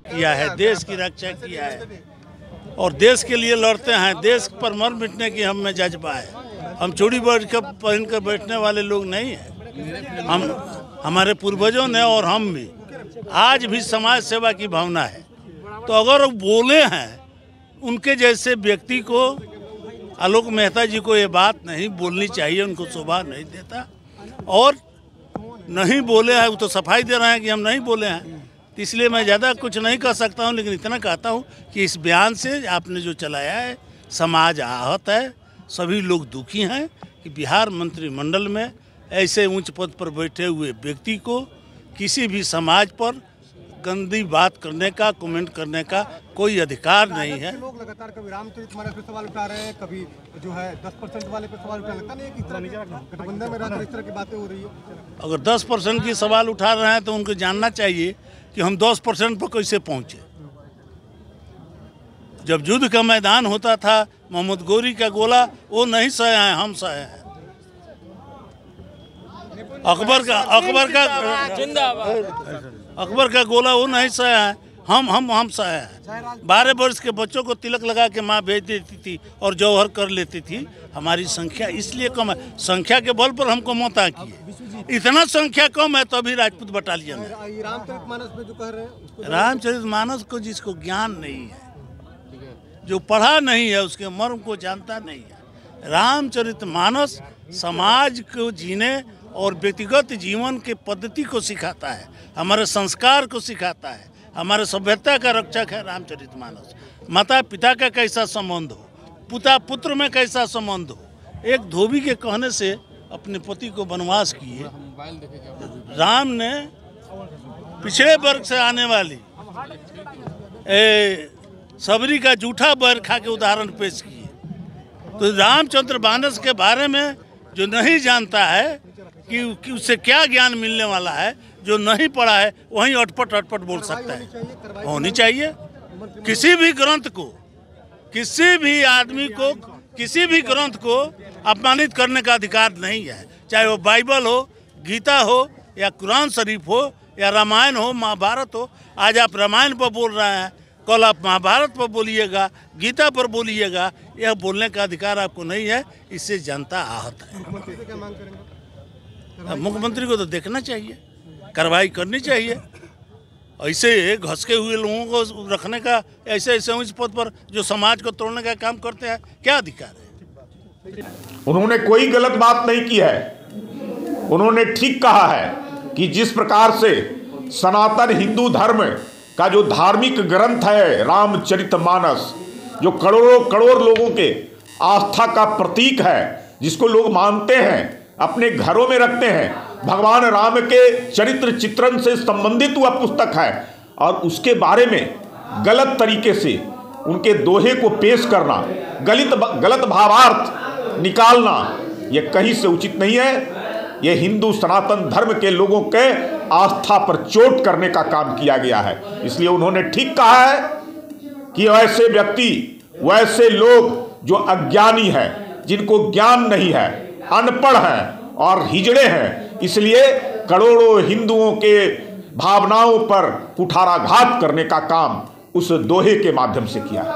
किया है, देश की रक्षा किया है और देश के लिए लड़ते हैं। देश पर मर मिटने की हम में जज्बा है। हम चूड़ी पहन कर बैठने वाले लोग नहीं हैं। हमारे पूर्वजों ने और हम भी आज भी समाज सेवा की भावना है। तो अगर बोले हैं उनके जैसे व्यक्ति को, आलोक मेहता जी को ये बात नहीं बोलनी चाहिए, उनको शोभा नहीं देता और नहीं बोले हैं। वो तो सफाई दे रहे हैं कि हम नहीं बोले हैं, तो इसलिए मैं ज़्यादा कुछ नहीं कह सकता हूं। लेकिन इतना कहता हूं कि इस बयान से आपने जो चलाया है, समाज आहत है, सभी लोग दुखी हैं कि बिहार मंत्रिमंडल में ऐसे उच्च पद पर बैठे हुए व्यक्ति को किसी भी समाज पर गंदी बात करने का, कमेंट करने का कोई अधिकार नहीं है। लोग लगातार कभी रामचरितमानस पे सवाल उठा रहे हैं, कभी जो है 10% वाले पे सवाल उठा, लगता नहीं है कि गठबंधन में रहकर इस तरह की बातें हो रही है। अगर 10% की सवाल उठा रहे हैं तो उनको जानना चाहिए कि हम 10% पर कैसे पहुंचे। जब युद्ध का मैदान होता था, मोहम्मद गोरी का गोला वो नहीं सहे हैं, हम सहे हैं। अकबर का गोला वो नहीं सहे हैं, हम सहे हैं। 12 वर्ष के बच्चों को तिलक लगा के माँ भेज देती थी और जौहर कर लेती थी। हमारी संख्या इसलिए कम है, संख्या के बल पर हमको मौत किए। इतना संख्या कम है तो अभी राजपूत बटालियन है। रामचरितमानस में जो कह रहे हैं, रामचरितमानस को जिसको ज्ञान नहीं है, जो पढ़ा नहीं है, उसके मर्म को जानता नहीं है। रामचरितमानस समाज को जीने और व्यक्तिगत जीवन के पद्धति को सिखाता है, हमारे संस्कार को सिखाता है, हमारे सभ्यता का रक्षक है रामचरितमानस। माता पिता का कैसा संबंध हो, पिता पुत्र में कैसा संबंध हो। एक धोबी के कहने से अपने पति को वनवास किए। राम ने पिछड़े वर्ग से आने वाली सबरी का जूठा बैर खा के उदाहरण पेश किए। तो रामचंद्र मानस के बारे में जो नहीं जानता है कि उससे क्या ज्ञान मिलने वाला है, जो नहीं पढ़ा है वहीं अटपट बोल सकता है। होनी चाहिए। किसी भी ग्रंथ को, किसी भी आदमी को, किसी भी ग्रंथ को अपमानित करने का अधिकार नहीं है। चाहे वो बाइबल हो, गीता हो या कुरान शरीफ हो या रामायण हो, महाभारत हो। आज आप रामायण पर बोल रहे हैं, कल आप महाभारत पर बोलिएगा, गीता पर बोलिएगा। यह बोलने का अधिकार आपको नहीं है। इससे जनता आहत है। मुख्यमंत्री को तो देखना चाहिए, कार्रवाई करनी चाहिए। ऐसे घसके हुए लोगों को रखने का, ऐसे उच्च पद पर जो समाज को तोड़ने का काम करते हैं, क्या अधिकार है? उन्होंने कोई गलत बात नहीं की है। उन्होंने ठीक कहा है कि जिस प्रकार से सनातन हिंदू धर्म का जो धार्मिक ग्रंथ है रामचरितमानस, जो करोड़ लोगों के आस्था का प्रतीक है, जिसको लोग मानते हैं, अपने घरों में रखते हैं, भगवान राम के चरित्र चित्रण से संबंधित हुआ पुस्तक है, और उसके बारे में गलत तरीके से उनके दोहे को पेश करना, गलत भावार्थ निकालना, यह कहीं से उचित नहीं है। यह हिंदू सनातन धर्म के लोगों के आस्था पर चोट करने का काम किया गया है। इसलिए उन्होंने ठीक कहा है कि वैसे व्यक्ति, वैसे लोग जो अज्ञानी हैं, जिनको ज्ञान नहीं है, अनपढ़ हैं और हिजड़े हैं, इसलिए करोड़ों हिंदुओं के भावनाओं पर कुठाराघात करने का काम उस दोहे के माध्यम से किया है।